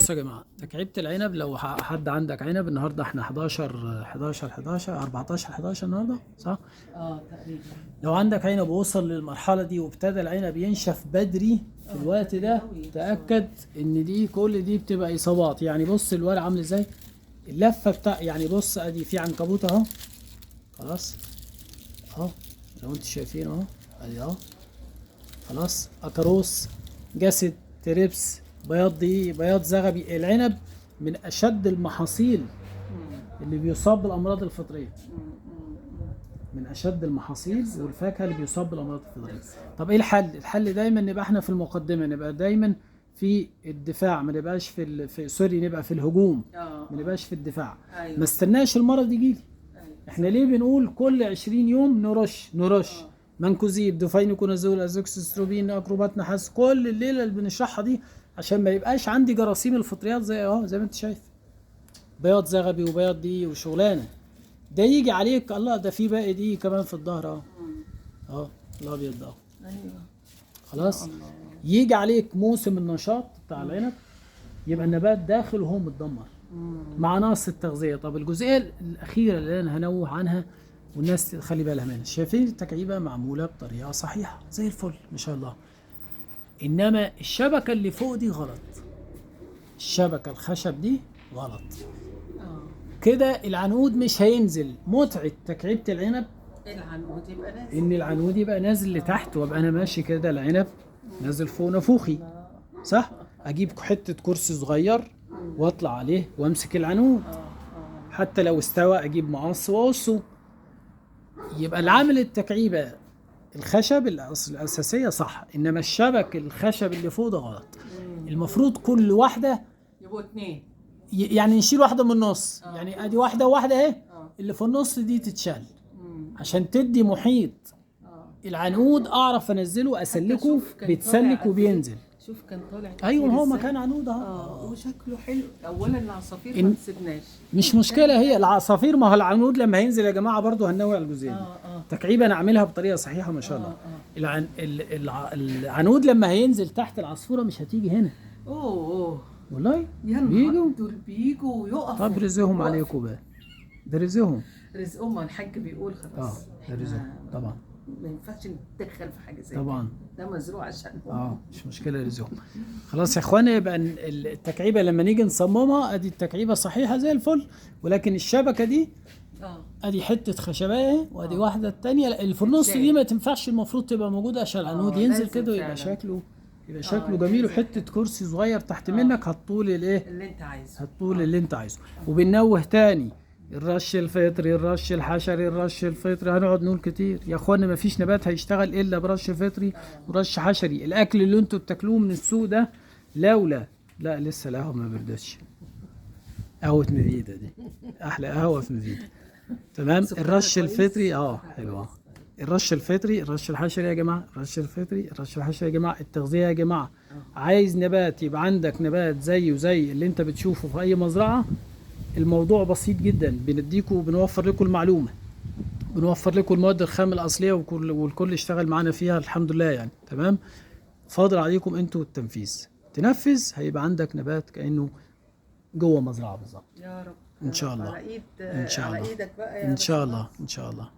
بصوا يا جماعه، تكعيبه العنب لو حد عندك عنب النهارده احنا 14 النهارده صح؟ تقريبا. لو عندك عنب ووصل للمرحله دي وابتدى العنب ينشف بدري في الوقت ده، تاكد ان كل دي بتبقى اصابات. يعني بص الورق عامل ازاي، اللفه بتاع، يعني بص ادي في عنكبوت اهو، خلاص اهو لو انتوا شايفين اهو، ادي اهو خلاص، اكروس، جسد، تريبس، بياض دي بياض زغبي. العنب من اشد المحاصيل اللي بيصاب بالامراض الفطريه، من اشد المحاصيل والفاكهه اللي بيصاب بالامراض الفطريه. طب ايه الحل؟ الحل دايما نبقى احنا في المقدمه، نبقى دايما في الدفاع، ما نبقاش في سوري، نبقى في الهجوم، ما نبقاش في الدفاع. ما استناش المرض يجي لي. احنا ليه بنقول كل 20 يوم نرش منكوزيب، دوفاينوكونازول، ازوكسستروبين، اكروبات نحاس، كل الليله اللي بنشرحها دي عشان ما يبقاش عندي جراثيم الفطريات زي ما انت شايف، بياض زغبي وبياض دي وشغلانه. ده يجي عليك الله، ده في باقي دي كمان في الظهر اهو الابيض ده ايوه خلاص. يجي عليك موسم النشاط بتاع العنب، يبقى النبات داخل وهو متدمر مع نقص التغذيه. طب الجزئيه الاخيره اللي انا هنوه عنها والناس تخلي بالها منها، شايفين التكعيبه معموله بطريقه صحيحه زي الفل ما شاء الله، انما الشبكه اللي فوق دي غلط، الشبكه الخشب دي غلط. كده العنقود مش هينزل. متعه تكعيبه العنب العنقود يبقى نازل، ان العنقود يبقى نازل لتحت، وابقى انا ماشي كده العنب نازل فوق نافوخي، صح؟ اجيب حته كرسي صغير واطلع عليه وامسك العنقود، حتى لو استوى اجيب مقص واقصه. يبقى العامل التكعيبه الخشب الاساسيه صح، انما الشبك الخشب اللي فوق ده غلط. المفروض كل واحده يبقوا اتنين، يعني نشيل واحده من النص، يعني ادي واحده وواحده اهي، اللي في النص دي تتشال عشان تدي محيط. العنقود اعرف انزله اسلكه، بيتسلك وبينزل. شوف كان طالع ايوه هو مكان عنقود اهو. وشكله حلو. اولا العصافير ما تسيبناش، مش مشكله هي العصافير، ما هو العنقود لما هينزل يا جماعه برضه هننوع الجزئيه دي. تكعيبه انا اعملها بطريقه صحيحه ما شاء الله. العنقود لما هينزل تحت العصفوره مش هتيجي هنا. اوه والله بيجوا دول بيجوا ويقفوا. طب رزقهم عليكم بقى، ده رزقهم. رزقهم، ما الحاج بيقول خلاص ده رزقهم طبعا، ما ينفعش نتدخل في حاجه زي طبعا ده مزروع عشانهم. مش مشكله رزقهم. خلاص يا اخوانا، يبقى التكعيبه لما نيجي نصممها ادي التكعيبه صحيحه زي الفل، ولكن الشبكه دي ادي حته خشبايه، وادي واحده الثانيه اللي في النص دي ما تنفعش، المفروض تبقى موجوده عشان العنقود ينزل كده ويبقى شكله جميل، وحته كرسي صغير تحت منك هتطول الايه اللي انت عايزه، هتطول اللي انت عايزه. وبننوه تاني، الرش الفطري، الرش الحشري، الرش الفطري، هنقعد نقول كتير يا اخوانا، ما فيش نبات هيشتغل الا برش فطري ورش حشري. الاكل اللي انتوا بتاكلوه من السوق ده لا لسه القهوه ما بردتش، قهوه مفيده دي احلى قهوه في مفيده. تمام. الرش الفطري حلوه، الرش الفطري، الرش الحشري يا جماعه، الرش الفطري، الرش الحشري يا جماعه. التغذيه يا جماعه، عايز نبات يبقى عندك نبات زيه زي اللي انت بتشوفه في اي مزرعه، الموضوع بسيط جدا. بنديكم وبنوفر لكم المعلومه، بنوفر لكم المواد الخام الاصليه، والكل اشتغل معانا فيها الحمد لله يعني. تمام. فاضل عليكم انتوا التنفيذ، تنفذ هيبقى عندك نبات كانه جوه مزرعه بالظبط. يا رب ان شاء الله، على ايد ان شاء الله، على ايدك بقى يا ان شاء الله، ان شاء الله.